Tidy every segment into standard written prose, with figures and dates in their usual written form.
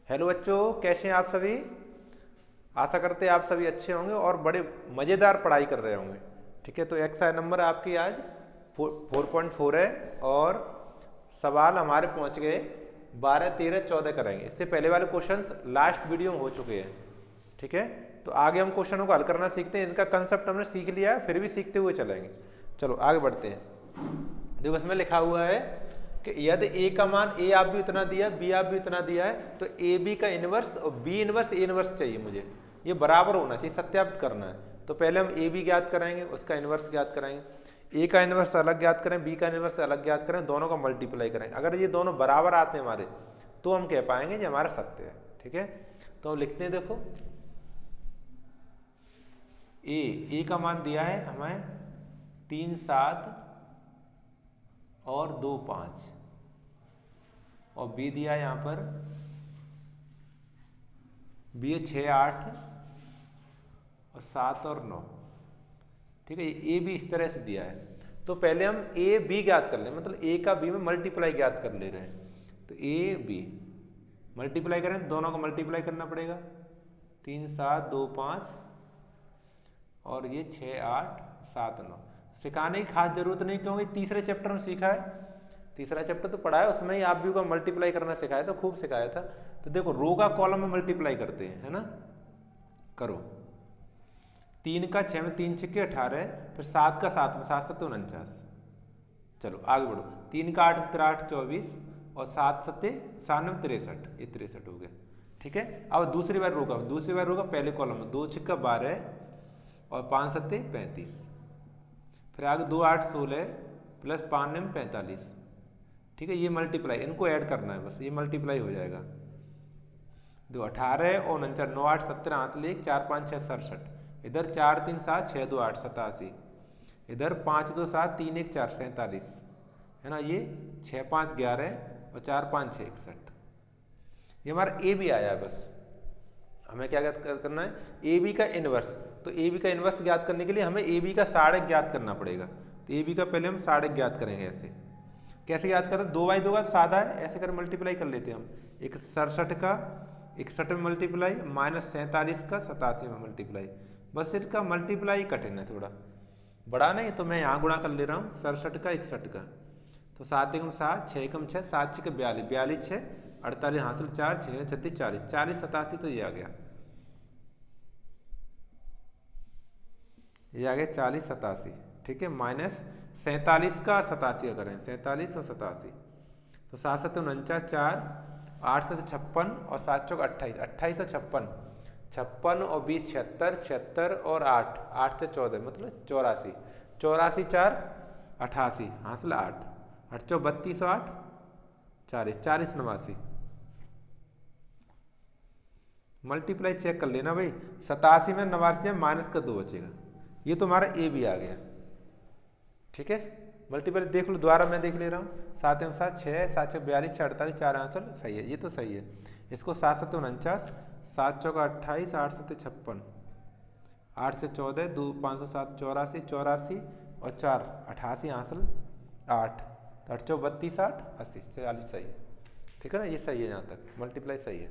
Hello बच्चों, कैसे हैं आप सभी। आशा करते हैं आप सभी अच्छे होंगे और बड़े मज़ेदार पढ़ाई कर रहे होंगे। ठीक है, तो एक्सरसाइज नंबर आपकी आज 4.4 है और सवाल हमारे पहुंच गए 12, 13, 14 करेंगे। इससे पहले वाले क्वेश्चंस लास्ट वीडियो में हो चुके हैं। ठीक है, तो आगे हम क्वेश्चनों को हल करना सीखते हैं। इनका कंसेप्ट हमने सीख लिया है, फिर भी सीखते हुए चलेंगे। चलो आगे बढ़ते हैं। देखो इसमें लिखा हुआ है कि यदि ए का मान ए आप भी उतना दिया, बी आप भी उतना दिया है, तो ए बी का इनवर्स और बी इनवर्स ए इनवर्स चाहिए मुझे। ये बराबर होना चाहिए, सत्यापित करना है। तो पहले हम ए बी ज्ञात कराएंगे, उसका इनवर्स ज्ञात कराएंगे। ए का इनवर्स अलग ज्ञात करें, बी का इनवर्स अलग ज्ञात करें, दोनों का मल्टीप्लाई करें। अगर ये दोनों बराबर आते हैं हमारे, तो हम कह पाएंगे ये हमारा सत्य है। ठीक है, तो हम लिखते हैं, देखो ए का मान दिया है हमें 3, 7 और 2, 5 और बी दिया है यहाँ पर बी है 6, 8 और 7 और 9। ठीक है, ए बी इस तरह से दिया है। तो पहले हम ए बी ज्ञात कर लें, मतलब ए का बी में मल्टीप्लाई ज्ञात कर ले रहे हैं। तो ए बी मल्टीप्लाई करें, दोनों को मल्टीप्लाई करना पड़ेगा। 3, 7, 2, 5 और ये 6, 8, 7, 9। सिखाने की खास जरूरत नहीं, क्योंकि तीसरे चैप्टर में सीखा है। तीसरा चैप्टर तो पढ़ा है, उसमें ही आप भी को मल्टीप्लाई करना सिखाया था, खूब सिखाया था। तो देखो रो का कॉलम में मल्टीप्लाई करते हैं, है ना। करो 3 का 6 में 3 6 18, फिर 7 का 7 में 7 7 49। चलो आगे बढ़ो। 3 का 8 8 24 और 7 7 96 63, ये 63 हो गया। ठीक है, अब दूसरी बार रोगा पहले कॉलम में 2 6 12 और 5 7 35, फिर आगे 2 8 16 प्लस 5 9 45। ठीक है, ये मल्टीप्लाई, इनको ऐड करना है बस, ये मल्टीप्लाई हो जाएगा। 2 18 और 49 9 8 17 हासिल 1 4 5 6 67, इधर 4 3 7 6 2 8 87, इधर 5 2 7 3 1 4 47, है ना। ये 6 5 11 और 4 5 6 61। ये हमारा ए बी आया है। बस हमें क्या ज्ञात करना है, ए बी का इनवर्स। तो ए बी का इनवर्स ज्ञात करने के लिए हमें ए बी का साढ़े ज्ञात करना पड़ेगा। तो ए बी का पहले हम साढ़े ज्ञात करेंगे। ऐसे कैसे याद करें, 2/2 का सादा है, ऐसे कर मल्टीप्लाई कर लेते हैं हम। एक 67 का 61 में मल्टीप्लाई, माइनस 47 का 87 में मल्टीप्लाई। बस इसका मल्टीप्लाई कठिन है थोड़ा, बड़ा नहीं, तो मैं यहाँ गुणा कर ले रहा हूँ 67 का 61 का। तो 7 एकम 7 6 एकम 6 7 6 42 42 6 48 हासिल 4 6 36 40 40 87, तो ये आ गया, ये आ गया 40 87। ठीक है, माइनस 47 का और 87 का करें, 47 और 87। तो 7 7 49 4 8 से 56 और 7 चौक 28 28 और 56 56 और 20 76 76 और 8 8 से 14 मतलब 84 84 4 88 हासिल 8 8 चौक 32 और 8 40 40 89। मल्टीप्लाई चेक कर लेना भाई, 87 में 89 में माइनस का 2 बचेगा। ये तो हमारा ए भी आ गया। ठीक है, मल्टीप्लाई देख लो, दोबारा मैं देख ले रहा हूँ। 7 में 7 6 7 6 42 6 48 4 आंसर सही है, ये तो सही है। इसको 7 7 49 7 चौका 28 8 7 56 8 से 14 2 5 7 84 84 और 4 88 आंसर 8 8 चौ 32 8 80 40 सही है। ठीक है ना, ये सही है, यहाँ तक मल्टीप्लाई सही है।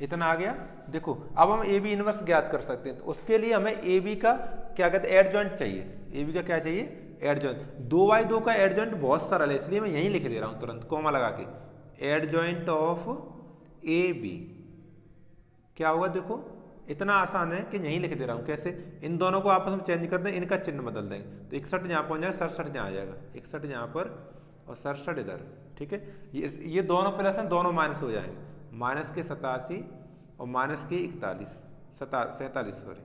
इतना आ गया। देखो अब हम ए बी इनवर्स ज्ञात कर सकते हैं। तो उसके लिए हमें ए बी का क्या कहते हैं, एडजॉइंट चाहिए। ए बी का क्या चाहिए, एडजॉइंट। 2/2 का एडजॉइंट बहुत सरल है, इसलिए मैं यहीं लिख दे रहा हूँ तुरंत कॉमा लगा के। एडजॉइंट ऑफ ए बी क्या होगा, देखो इतना आसान है कि यहीं लिख दे रहा हूँ। कैसे, इन दोनों को आपस में चेंज कर दें, इनका चिन्ह बदल देंगे। तो 61 यहाँ पहुँच जाएगा, 67 यहाँ आ जाएगा। 61 यहाँ पर और 67 इधर। ठीक है, ये दोनों प्लस हैं, दोनों माइनस हो जाएंगे। माइनस के 87 और माइनस के 47 सॉरी,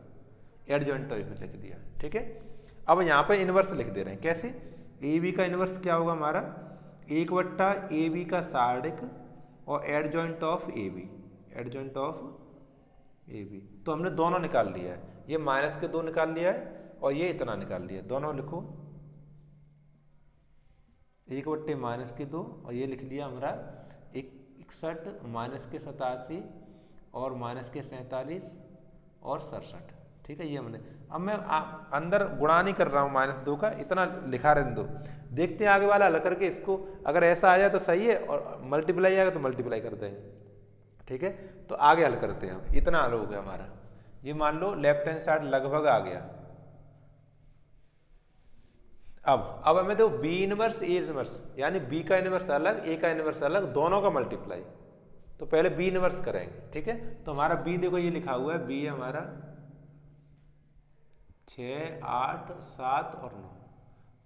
एडजॉइंट लिख दिया। ठीक है, अब यहाँ पर इनवर्स लिख दे रहे हैं। कैसे, ए बी का इनवर्स क्या होगा हमारा, 1/AB का सार्डिक और adjoint of A B, adjoint of A B. तो हमने दोनों निकाल लिया है, ये माइनस के 2 निकाल लिया है और ये इतना निकाल लिया है। दोनों लिखो, 1/- माइनस के 2 और ये लिख लिया हमारा 61 माइनस के 87 और माइनस के 47 और 67। ठीक है, ये हमने। अब मैं अंदर गुणा नहीं कर रहा हूँ -2 का, इतना लिखा रहने दो। देखते हैं आगे वाला हल करके, इसको अगर ऐसा आ जाए तो सही है और मल्टीप्लाई आएगा तो मल्टीप्लाई कर देंगे। ठीक है, तो आगे हल करते हैं हम। इतना हल हो गया हमारा। ये मान लो लेफ्ट हैंड साइड लगभग आ गया। अब हमें दो बी इनवर्स ए इनवर्स, यानी बी का इनवर्स अलग ए का इनवर्स अलग, दोनों का मल्टीप्लाई। तो पहले बी इनवर्स करेंगे, ठीक है। तो हमारा बी देखो ये लिखा हुआ है, बी है हमारा 6, 8, 7 और 9।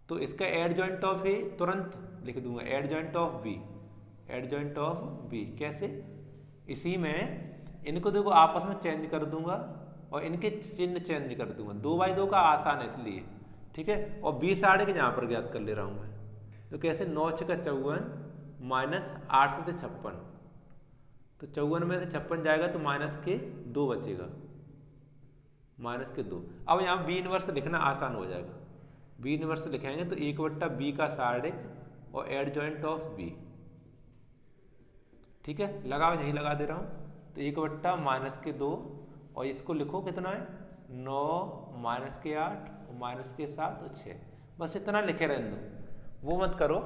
तो इसका एडजॉइंट ऑफ ए तुरंत लिख दूंगा, adjoint of B, adjoint of B कैसे, इसी में इनको देखो आपस में चेंज कर दूंगा और इनके चिन्ह चेंज कर दूंगा। 2/2 का आसान है इसलिए, ठीक है। और 20 आड़े के यहाँ पर ज्ञात कर ले रहा हूँ मैं। तो कैसे, 9 × 6 = 54 माइनस 8 से 56। तो 54 में से 56 जाएगा तो -2 बचेगा, -2। अब यहाँ बी इनवर्स लिखना आसान हो जाएगा। बी इनवर्स लिखेंगे तो 1/b का सार्डिक और एडजॉइंट ऑफ बी, ठीक है। लगाओ, यही लगा दे रहा हूँ। तो 1/-2 और इसको लिखो कितना है, 9 -8 और -7 और 6। बस इतना लिखे रहने दो, वो मत करो,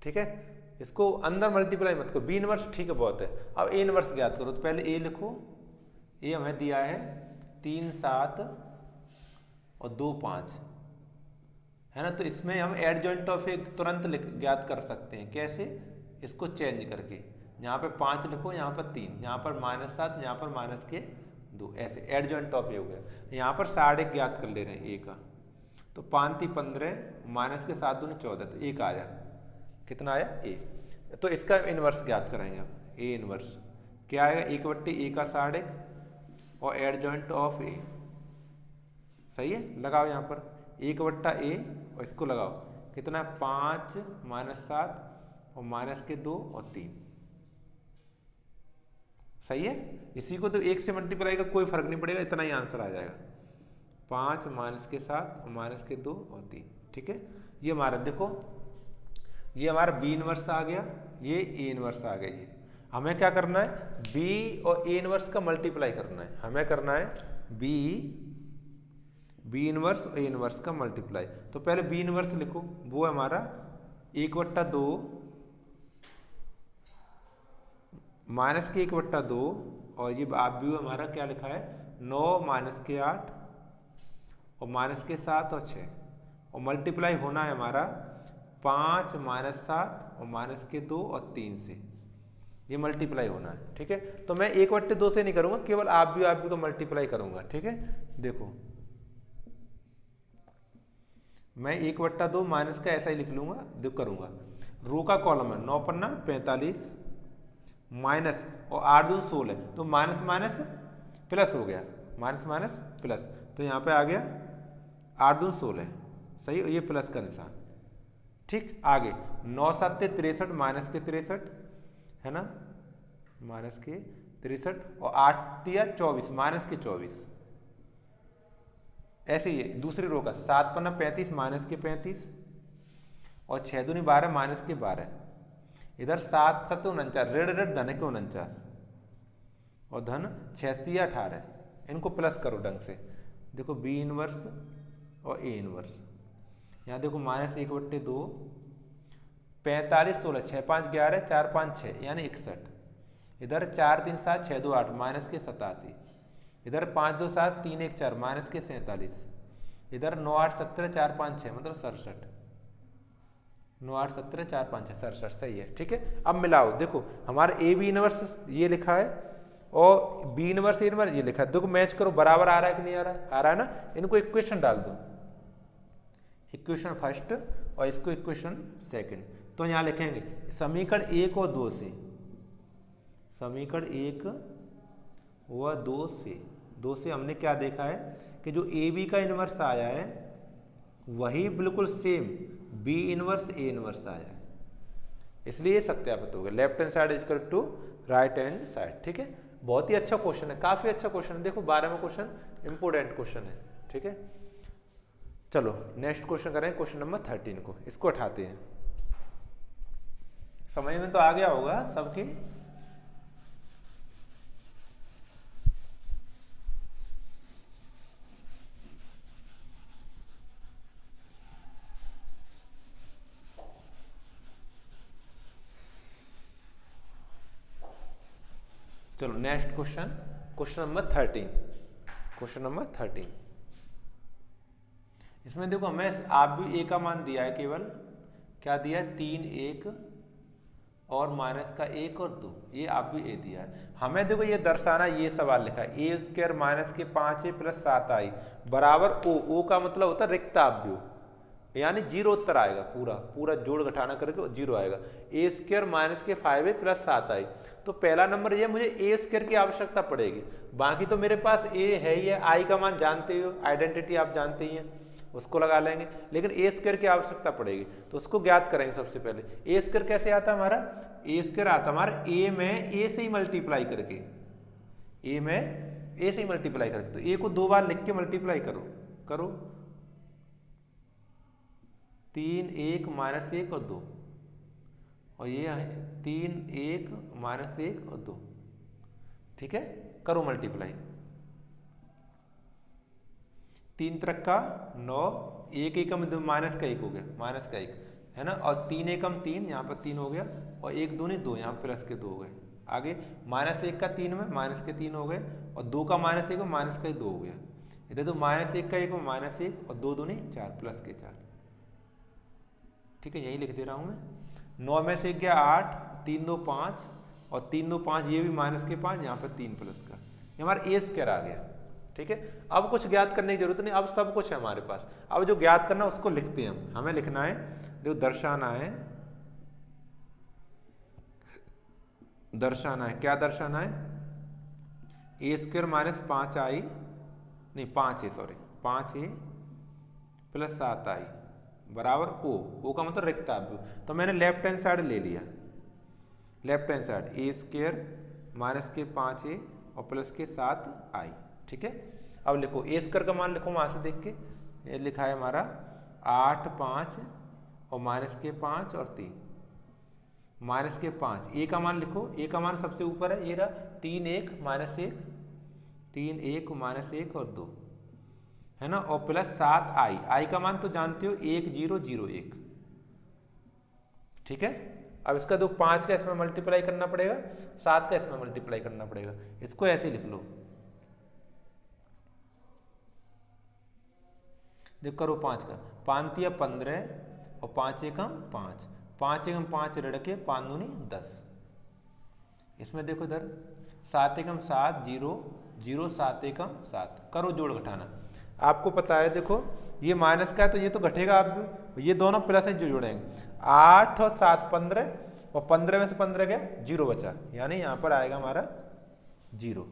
ठीक है। इसको अंदर मल्टीप्लाई मत करो। बी इनवर्स ठीक है, बहुत है। अब ए इनवर्स ज्ञात करो। तो पहले ए लिखो। ए हमें दिया है 3, 7 और 2, 5, है ना। तो इसमें हम एडजॉइंट ऑफ ए तुरंत ज्ञात कर सकते हैं। कैसे, इसको चेंज करके, यहाँ पे 5 लिखो, यहाँ पर 3, यहाँ पर -7, यहाँ पर -2, ऐसे एडजॉइंट ऑफ ए हो गया। यहाँ पर सार्डिक ज्ञात कर ले रहे हैं ए का। तो 5 × 3 = 15, -7 × 2 = 14, तो 1 आया। कितना आया, ए। तो इसका इनवर्स ज्ञात करेंगे अब। ए इनवर्स क्या आएगा, 1/a का सार्डिक और एडजॉइंट ऑफ ए, सही है। लगाओ यहाँ पर 1/a और इसको लगाओ, कितना 5 -7 और -2 और 3, सही है। इसी को तो 1 से मल्टीप्लाई का कोई फर्क नहीं पड़ेगा, इतना ही आंसर आ जाएगा। 5 -7 और -2 और 3, ठीक है। ये हमारा देखो, ये हमारा बी इनवर्स आ गया, ये ए इनवर्स आ गया। ये हमें क्या करना है, बी और ए इनवर्स का मल्टीप्लाई करना है। हमें करना है बी इनवर्स और ए इनवर्स का मल्टीप्लाई। तो पहले बी इनवर्स लिखो, वो है हमारा 1/2 -1/2 और ये आप भी हमारा क्या लिखा है, 9 -8 और -7 और 6, और मल्टीप्लाई होना है हमारा 5 -7 और -2 और 3 से। ये मल्टीप्लाई होना है, ठीक है। तो मैं 1/2 से नहीं करूंगा, केवल आप भी को मल्टीप्लाई करूंगा, ठीक है। देखो मैं 1/2 माइनस का ऐसा ही लिख लूंगा, देखो करूंगा। रो का कॉलम है, 9 × 9 = 45 माइनस और 8 × 2 = 16, तो माइनस माइनस प्लस हो गया, माइनस प्लस। तो यहाँ पे आ गया 8 × 2 = 16, सही। ये प्लस का निशान, ठीक। आगे 9 × 7 = 63 -63, है ना, -63 और 8 × 3 = 24 -24। ऐसे ही है दूसरी रो का, 7 × 5 = 35 और 6 × 2 = 12 -12। इधर 7 × 7 = 49, ऋण धन के 49 और धन 6 × 3 = 18। इनको प्लस करो ढंग से। देखो बी इनवर्स और ए इनवर्स, यहाँ देखो -1/2 45 16 6 5 11 4 5 6 यानी 61। इधर 4 3 7 6 2 8 -87। इधर 5 2 7 3 1 4 -47। इधर 9 8 17 4 5 6 मतलब 67। 9 8 17 4 5 6 67, सही है, ठीक है। अब मिलाओ, देखो हमारा ए बी इनवर्स ये लिखा है और बी इनवर्स ए इनवर्स ये लिखा है। देखो मैच करो, बराबर आ रहा है कि नहीं आ रहा है, आ रहा है ना। इनको इक्वेशन डाल दो, इक्वेशन फर्स्ट और इसको इक्वेशन सेकंड। तो यहाँ लिखेंगे समीकरण 1 और 2 से, समीकरण 1 व 2 से हमने क्या देखा है कि जो ए बी का इनवर्स आया है वही बिल्कुल same B inverse A inverse आया है, इसलिए सत्यापित हो गया। Left hand side equal to right hand side, ठीक है। बहुत ही अच्छा क्वेश्चन है, काफी अच्छा क्वेश्चन है। देखो 12वां क्वेश्चन इंपोर्टेंट क्वेश्चन है, ठीक है। चलो नेक्स्ट क्वेश्चन करें, क्वेश्चन नंबर 13 को, इसको उठाते हैं। समझ में तो आ गया होगा सबकी। चलो next question, question number 13। Question number 13, इसमें देखो हमें आप भी ए का मान दिया है, केवल क्या दिया है 3 1 और माइनस का 1 और 2, ये आप भी ए दिया है। हमें देखो ये दर्शाना, ये सवाल लिखा है ए स्क्वायर माइनस के 5a प्लस 7i बराबर ओ। ओ का मतलब होता है रिक्त अवयव, यानी जीरो उत्तर आएगा, पूरा पूरा जोड़ घटाना करके जीरो आएगा। ए स्क्वायर माइनस के 5a प्लस 7i, तो पहला नंबर ये मुझे ए स्क्वायर की आवश्यकता पड़ेगी, बाकी तो मेरे पास ए है ही है। आई का मान जानते हो, आइडेंटिटी आप जानते ही हैं, उसको लगा लेंगे, लेकिन ए स्क्वायर की आवश्यकता पड़ेगी तो उसको ज्ञात करेंगे। सबसे पहले ए स्क्वायर कैसे आता है हमारा, ए स्क्वायर आता हमारा ए में ए से ही मल्टीप्लाई करके, ए में ए से ही मल्टीप्लाई करके, तो ए को 2 बार लिख के मल्टीप्लाई करो 3 1 माइनस 1 और 2, और ये है 3 1 माइनस 1 और 2, ठीक है, करो मल्टीप्लाई। 3 त्रिक का 9, 1 एकम माइनस का 1 हो गया, माइनस का 1 है ना, और 3 एकम 3, यहाँ पर 3 हो गया, और 1 दूनी 2, यहाँ प्लस के 2 हो गए। आगे माइनस 1 का 3 में माइनस के 3 हो गए, और 2 का माइनस 1 में माइनस का 2 हो गया। इधर तो माइनस 1 का 1 में माइनस 1 और 2 दूनी 4 प्लस के 4, ठीक है, यही लिख दे रहा हूँ मैं। 9 में से गया 8, 3 2 5, और 3 2 5, ये भी माइनस के 5, यहाँ पर 3 प्लस का, ये हमारा ए स्क्वायर आ गया, ठीक है। अब कुछ ज्ञात करने की जरूरत नहीं, अब सब कुछ है हमारे पास। अब जो ज्ञात करना उसको लिखते हैं हम, हमें लिखना है, देखो दर्शाना है, क्या दर्शाना है, ए स्क्वायर माइनस 5i, नहीं 5a, sorry 5a plus 7i बराबर ओ का मतलब रिक्त अवयव। तो मैंने लेफ्ट हैंड साइड ले लिया, लेफ्ट हैंड साइड ए स्क्वायर माइनस के 5a और प्लस के 7i, ठीक है। अब लिखो ए स्क्वायर का मान, लिखो वहां से देख के, ये लिखा है हमारा 8 5 और माइनस के 5 और 3, माइनस के 5, ए का मान लिखो, ए का मान सबसे ऊपर है, ये रहा 3 1 माइनस 1, 3 1 माइनस 1 और 2, है ना, और प्लस 7i, आई का मान तो जानते हो 1 0 0 1, ठीक है। अब इसका जो 5 का इसमें मल्टीप्लाई करना पड़ेगा, 7 का इसमें मल्टीप्लाई करना पड़ेगा, इसको ऐसे लिख लो, देख करो 5 का 5 तिया 15 और 5 एकम 5, 5 एकम 5 रड़ के 5 दूनी 10, इसमें देखो इधर 7 एकम 7 0 0 7 एकम 7, करो जोड़ घटाना। आपको पता है देखो ये माइनस का है तो ये तो घटेगा, आप ये दोनों प्लस है जो जोड़ेंगे, 8 और 7 15, और 15 में से 15 गया 0 बचा, यानी यहाँ पर आएगा हमारा 0।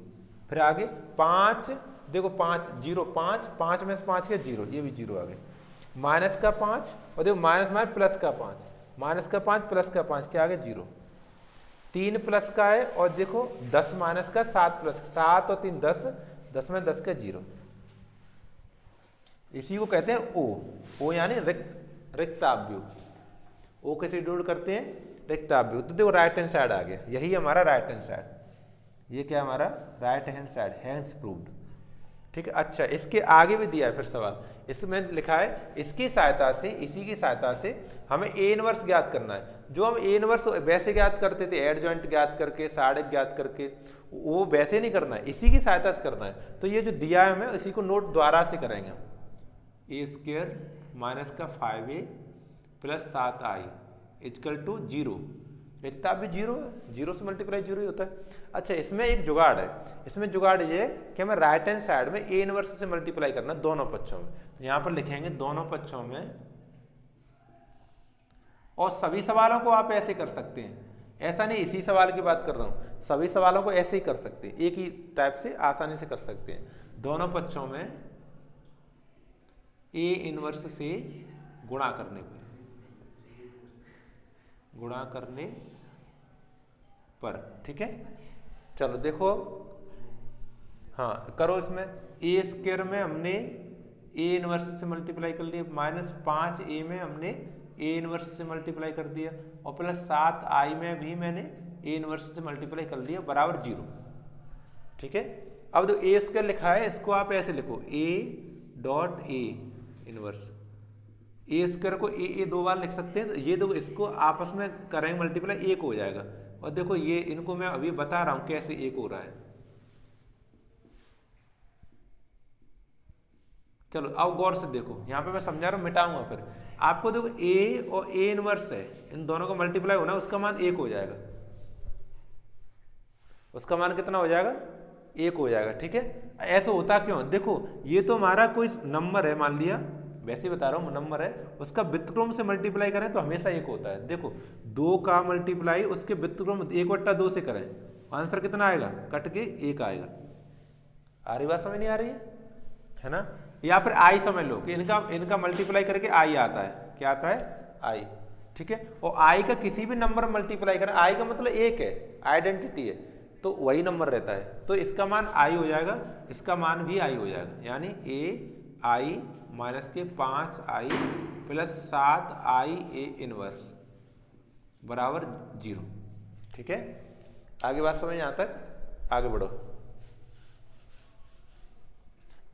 फिर आगे 5, देखो 5 0 5, 5 में से 5 के 0, ये भी 0 आ गए, माइनस का 5, और देखो माइनस माइनस प्लस का 5, माइनस का 5 प्लस का 5, क्या आ गया 0। 3 प्लस का है, और देखो 10 माइनस का 7 प्लस 7 और 3 10, 10 में 10 का 0, इसी को कहते हैं ओ यानी रिक्त अवयव। ओ कैसे डिनोट करते हैं, रिक्त अवयव। तो देखो राइट हैंड साइड आ गया, यही हमारा राइट हैंड साइड, ये क्या हमारा right hand side, hands proved, ठीक है। अच्छा इसके आगे भी दिया है फिर सवाल, इसमें लिखा है इसकी सहायता से, इसी की सहायता से हमें ए इनवर्स ज्ञात करना है। जो हम ए इनवर्स वैसे ज्ञात करते थे, एडजॉइंट ज्ञात करके, साड़क ज्ञात करके, वो वैसे नहीं करना है, इसी की सहायता से करना है। तो ये जो दिया है हमें, इसी को नोट द्वारा से करेंगे हम, ए स्क्वायर माइनस का 5a plus 7i equal to 0, रिक्ता भी 0 है, 0 से मल्टीप्लाई 0 ही होता है। अच्छा इसमें एक जुगाड़ है, इसमें जुगाड़ ये है कि हमें राइट हैंड साइड में ए इनवर्स से मल्टीप्लाई करना दोनों पक्षों में। तो यहाँ पर लिखेंगे दोनों पक्षों में, और सभी सवालों को आप ऐसे कर सकते हैं, ऐसा नहीं इसी सवाल की बात कर रहा हूँ, सभी सवालों को ऐसे ही कर सकते हैं, एक ही टाइप से आसानी से कर सकते हैं। दोनों पक्षों में ए इनवर्स से गुणा करने पर, ठीक है। चलो देखो, हाँ करो, इसमें ए स्क्वायर में हमने ए इनवर्स से मल्टीप्लाई कर लिया, माइनस 5a में हमने ए इनवर्स से मल्टीप्लाई कर दिया, और प्लस 7i में भी मैंने ए इनवर्स से मल्टीप्लाई कर लिया बराबर 0, ठीक है। अब जो ए स्क्वायर लिखा है इसको आप ऐसे लिखो, a dot A inverse, A square को ए 2 बार लिख सकते हैं। तो ये देखो इसको आपस में करेंगे मल्टीप्लाई, 1 हो जाएगा, और देखो ये इनको मैं अभी बता रहा हूं कैसे एक हो रहा है। चलो अब गौर से देखो, यहाँ पे मैं समझा रहा हूँ, मिटाऊंगा फिर आपको। देखो ए और ए इनवर्स है, इन दोनों का मल्टीप्लाई होना, उसका मान 1 हो जाएगा। उसका मान कितना हो जाएगा? 1 हो जाएगा। ठीक है, ऐसा होता क्यों? देखो ये तो हमारा कोई नंबर है, मान लिया, वैसे ही बता रहा हूँ, नंबर है, उसका व्युत्क्रम से मल्टीप्लाई करें तो हमेशा 1 होता है। देखो 2 का मल्टीप्लाई उसके व्युत्क्रम 1/2 से करें, आंसर कितना आएगा? कट के 1 आएगा। आ रही बात समझ नहीं आ रही है ना? या फिर आई समझ लो कि इनका मल्टीप्लाई करके आई आता है। क्या आता है? आई। ठीक है, और आई का किसी भी नंबर मल्टीप्लाई करें, आई का मतलब 1 है, आइडेंटिटी है, तो वही नंबर रहता है, तो इसका मान आई हो जाएगा, इसका मान भी आई हो जाएगा। यानी ए आई माइनस के 5i plus 7i A inverse बराबर 0। ठीक है, आगे बात समझ यहाँ तक? आगे बढ़ो।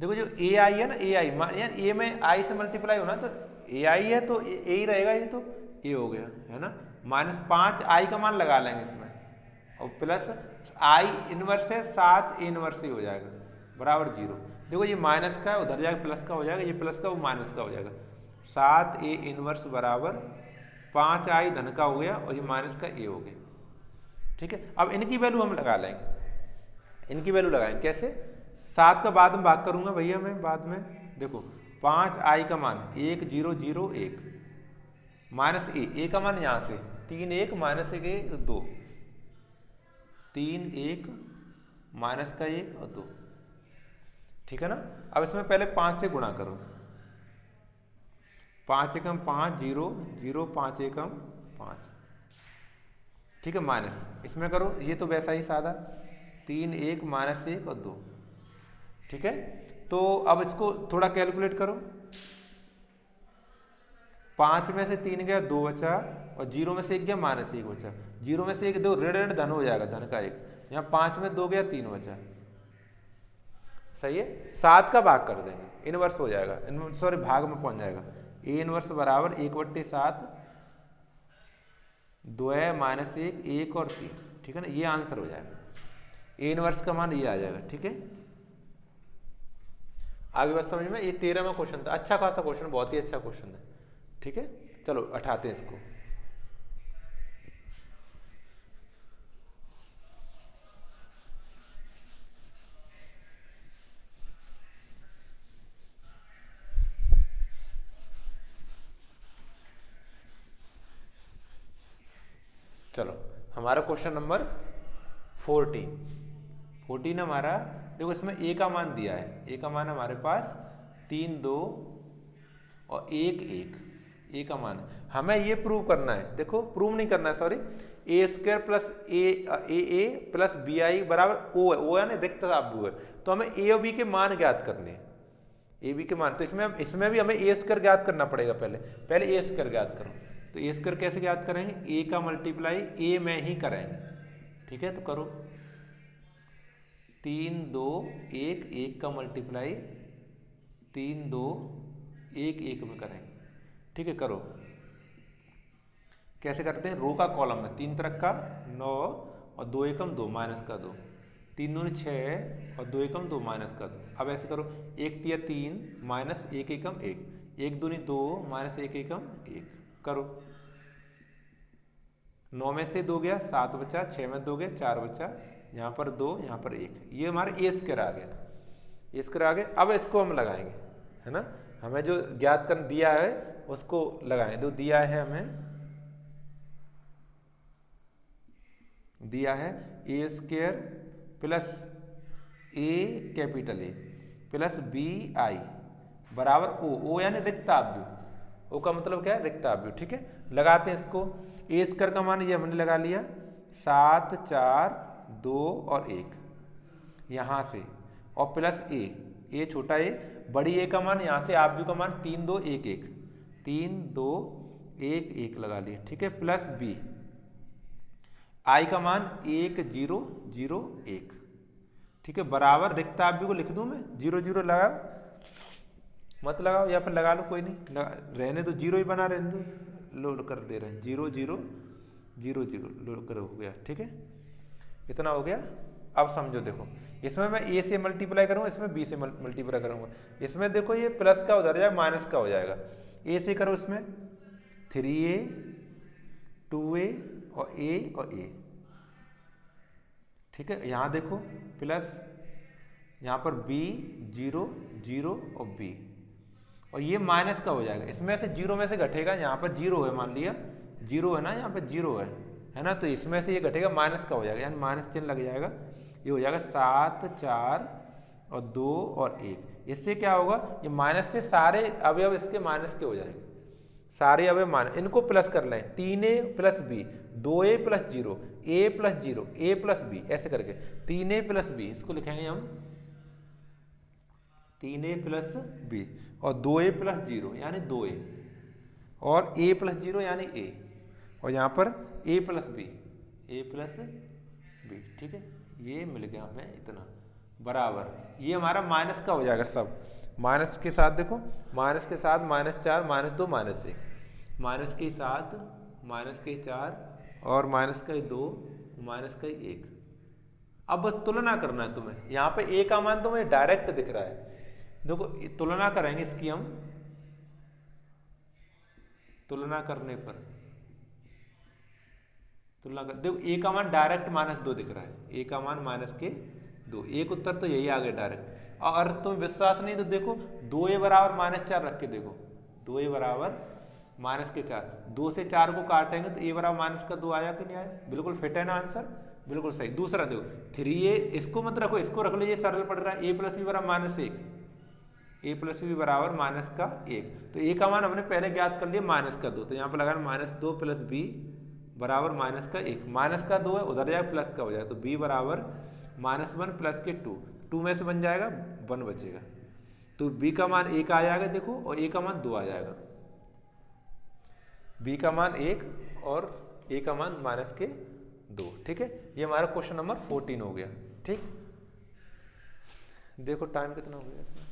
देखो जो ए आई है ना, ए आई यार ए में आई से मल्टीप्लाई होना, तो ए आई है तो ए ही रहेगा, ये तो ए हो गया है ना। माइनस 5i का मान लगा लेंगे इसमें, और प्लस आई इनवर्स है 7 ए इनवर्स ही हो जाएगा बराबर 0। देखो ये माइनस का है, उधर जाकर प्लस का हो जाएगा, ये प्लस का वो माइनस का हो जाएगा। 7 ए इनवर्स बराबर 5i धन का हो गया, और ये माइनस का ए हो गया। ठीक है, अब इनकी वैल्यू हम लगा लेंगे, इनकी वैल्यू लगाएंगे कैसे? 7 का बाद में भाग करूंगा भैया मैं बाद में। देखो 5i का मान 1 0 0 1 माइनस ए का मान यहाँ से 3 1 माइनस 1 2 3 1 माइनस का 1 और 2। ठीक है ना, अब इसमें पहले 5 से गुणा करो, 5 एकम 5 0 0 5 एकम 5। ठीक है, माइनस इसमें करो, ये तो वैसा ही सादा 3 1 माइनस 1 और 2। ठीक है, तो अब इसको थोड़ा कैलकुलेट करो, 5 में से 3 गया 2 बचा, और 0 में से 1 गया माइनस 1 बचा। 0 में से 1 दो ऋण धन हो जाएगा, धन का 1, यहाँ 5 में 2 गया 3 बचा। सही है, 7 का भाग कर देंगे, इनवर्स हो जाएगा, सॉरी भाग में पहुंच जाएगा। ए इनवर्स बराबर 1/7 2 है माइनस 1 1 और 3। ठीक है ना, ये आंसर हो जाएगा, ए इनवर्स का मान ये आ जाएगा। ठीक है, आगे बात समझ में? ये 13वां क्वेश्चन था, अच्छा खासा क्वेश्चन, बहुत ही अच्छा क्वेश्चन है। ठीक है, चलो उठाते हैं इसको। चलो हमारा क्वेश्चन नंबर 14 हमारा। देखो इसमें ए का मान दिया है, ए का मान हमारे पास 3 2 और 1 1, ए का मान हमें ये प्रूव करना है। देखो प्रूव नहीं करना है, sorry, A square plus A plus B I बराबर ओ है, ओ है ना रिक्त आव्यूह है, तो हमें ए और बी के मान ज्ञात करने हैं, ए बी के मान। तो इसमें भी हमें ए स्क्वायर ज्ञात करना पड़ेगा, पहले ए स्क्वायर ज्ञात करो। तो ए स्क्वायर कैसे ज्ञात करेंगे? ए का मल्टीप्लाई ए में ही करेंगे। ठीक है, तो करो 3 2 1 1 का मल्टीप्लाई 3 2 1 1 में करेंगे। ठीक है, करो। कैसे करते हैं? रो का कॉलम में 3 तरक का 9 और 2 एकम 2 माइनस का 2, 3 दूनी 6 और 2 एकम 2 माइनस का 2। अब ऐसे करो 1 तिया 3 माइनस 1 एकम 1, 1 दूनी 2 माइनस 1 एकम 1। करो 9 में से 2 गया 7 बचा, 6 में 2 गया 4 बचा, यहाँ पर 2 यहाँ पर 1, ये हमारे ए स्क्वायर आ गया, ए स्क्वायर आ गया। अब इसको हम लगाएंगे, है ना, हमें जो ज्ञात कर दिया है उसको लगाएंगे। तो दिया है हमें, दिया है A square plus A capital A plus B I बराबर ओ यानी रिक्त आव्यूह। ओ का मतलब क्या है? रिक्त आव्यूह। ठीक है, लगाते हैं इसको। ए स्क्वायर का मान ये हमने लगा लिया 7 4 2 और 1 यहाँ से, और प्लस ए छोटा ए, बड़ी ए का मान यहाँ से आव्यूह का मान 3 2 1 1 3 2 1 1 लगा लिया। ठीक है, प्लस बी आई का मान 1 0 0 1। ठीक है, बराबर रिक्त आव्यूह को लिख दूं मैं, 0 0 लगाओ, मत लगाओ या फिर लगा लो, कोई नहीं, रहने दो, 0 ही बना रहने दो, लो कर दे रहे हैं 0 0 0 0 हो गया। ठीक है, इतना हो गया। अब समझो देखो, इसमें मैं a से मल्टीप्लाई करूँगा, इसमें b से मल्टीप्लाई करूँगा। इसमें देखो ये प्लस का उधर जाएगा, माइनस का हो जाएगा। a से करो इसमें 3a 2a और a। ठीक है, यहाँ देखो प्लस, यहाँ पर b 0 0 और b, और ये माइनस का हो जाएगा। इसमें से 0 में से घटेगा, यहाँ पर 0 है, मान लिया 0 है ना, यहाँ पर 0 है ना, तो इसमें से ये घटेगा, माइनस का हो जाएगा, यानी माइनस चिन्ह लग जाएगा। ये हो जाएगा 7 4 और 2 और 1। इससे क्या होगा, ये माइनस से सारे अवयव इसके माइनस के हो जाएंगे, सारे अवयव माइनस। इनको प्लस कर लें, 3a plus b, 2a plus 0, a plus 0, a plus b, ऐसे करके 3a प्लस b, इसको लिखेंगे हम 3a प्लस b, और 2a प्लस 0 यानी 2a, और a प्लस 0 यानी a, और यहाँ पर a plus b, a plus b। ठीक है, ये मिल गया हमें इतना, बराबर ये हमारा माइनस का हो जाएगा सब। माइनस के साथ देखो, माइनस के साथ -4 -2 -1, माइनस के साथ -4 और माइनस का 2 माइनस का 1। अब बस तुलना करना है तुम्हें, यहाँ पे a का मान तुम्हें डायरेक्ट दिख रहा है। देखो तुलना करेंगे इसकी हम, तुलना करने पर तुलना कर, देखो a का मान डायरेक्ट -2 दिख रहा है, a का मान -2। एक उत्तर तो यही आ गया डायरेक्ट। और अगर तुम्हें विश्वास नहीं तो देखो 2a बराबर -4 रख के देखो, 2a बराबर -4, 2 से 4 को काटेंगे तो a बराबर -2 आया कि नहीं आया, बिल्कुल फिट है ना आंसर, बिल्कुल सही। दूसरा देखो 3a, इसको मत रखो, इसको रख लो, ये सरल पड़ रहा है, a प्लस b बराबर -1, a प्लस b बराबर -1। तो a का मान हमने पहले ज्ञात कर लिया -2, तो यहाँ पर लगाना -2 प्लस b बराबर -1, -2 है, उधर जाएगा प्लस का हो जाएगा, तो b बराबर -1 प्लस के 2 में से बन जाएगा 1 बचेगा, तो b का मान 1 आ जाएगा देखो, और a का मान 2 आ जाएगा। b का मान 1 और a का मान -2। ठीक है, ये हमारा क्वेश्चन नंबर 14 हो गया। ठीक, देखो टाइम कितना हो गया इसमें।